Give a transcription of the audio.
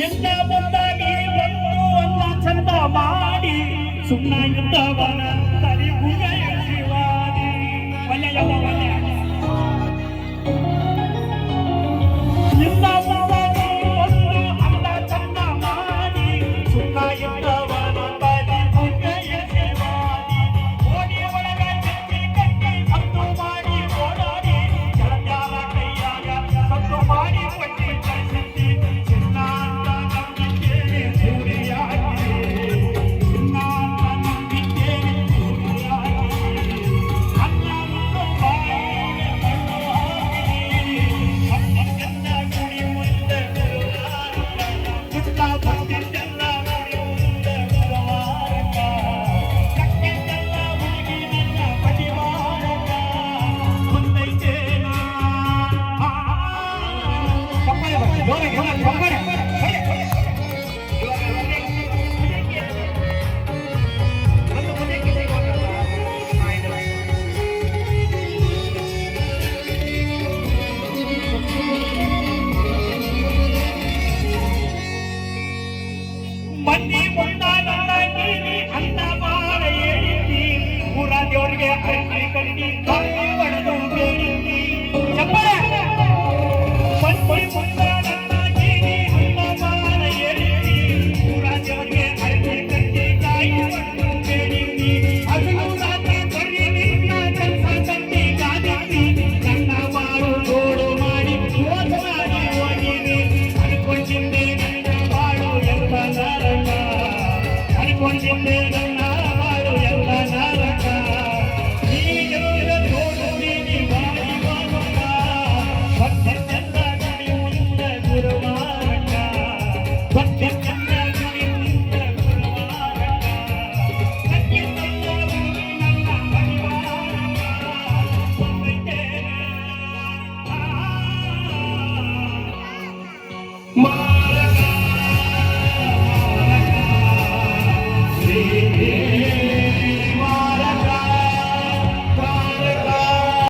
ಎಂದ ಬಂದಾಗಿ ಬಂದು ಅನ್ನ ಚಂದ ಮಾಡಿ ಸುಣ್ಣ ಯುದ್ಧವನ ತರಿ ಗುಣಯ ಶಿವಾದಿ ಒಳ್ಳೆಯ ಎಂದ ಬಂದಾಗಿ ಬಂದು ಅನ್ನ ಚಂದ ಮಾಡಿ ಸುಣ್ಣ ಯುದ್ಧವನ ತರಿ ಗುಣಯ ಶಿವಾದಿ ಓಡಿ ಒಳಗ ಚೆಕ್ಕಿ ಕಟ್ಟಿ ಸತ್ತು ಮಾಡಿ ಓಡಾಡಿ ಜಲಜಾಲ ಕೈಯಾಗ ಸತ್ತು ಮಾಡಿ ಪಟ್ಟಿ ಕಳಿಸಿ ಚಿನ್ನ ಮಂದಿ ಮುಂದಾಗಿ ಅಂತ ಬಾಳ ಹೇಳಿದ್ದಿ ಊರ ದೇವರಿಗೆ ಅರ್ಜಿ ಕಟ್ಟಿ ಕಾಯಿ ಹೊಡೆದು ಬೇಡಿದ್ದಿ ಚಪ್ಪಳೆ ಮಂದಿ ಮುಂದಾಗಿ ಅಂತ ಬಾಳ ಹೇಳಿದ್ದಿ ಊರ ದೇವರಿಗೆ ಅರ್ಜಿ ಕಟ್ಟಿ ಕಾಯಿ ಹೊಡೆದು ಬೇಡಿದ್ದಿ ಅದನ್ನು ರಾತ್ರಿ ಬರೀ ನಿನ್ನ ಕೆಲಸ ಕಟ್ಟಿ ಕಾದಿದ್ದಿ ನನ್ನ ಬಾಳು ಜೋಡು ಮಾಡಿ ಮೋಸ ಮಾಡಿ ಹೋಗಿರಿ ಅನ್ಕೊಂಡಿದ್ದೆ ನನ್ನ ಬಾಳು ಎಲ್ಲ ನರಕ ಅನ್ಕೊಂಡಿದ್ದೆ ನನ್ನ ಬಾಳು ಎಲ್ಲ ನರಕ ನೀನೆಲ್ಲ ನೋಡುತ್ತೀನಿ ಬಾಯಿ ಮಾರುಕ ಭಕ್ತರೆಲ್ಲ ಗುಡಿ ಮುಂದೆ ಗುರುವಾರಕ ಭಕ್ತರೆಲ್ಲ ಗುಡಿ ಮುಂದೆ ಗುರುವಾರಕ ನಕ್ಕಿದ್ದೆಲ್ಲ ಭೂಮಿ ನನ್ನ ಪರಿವಾರಕ ಬಂದೈತೇನೆ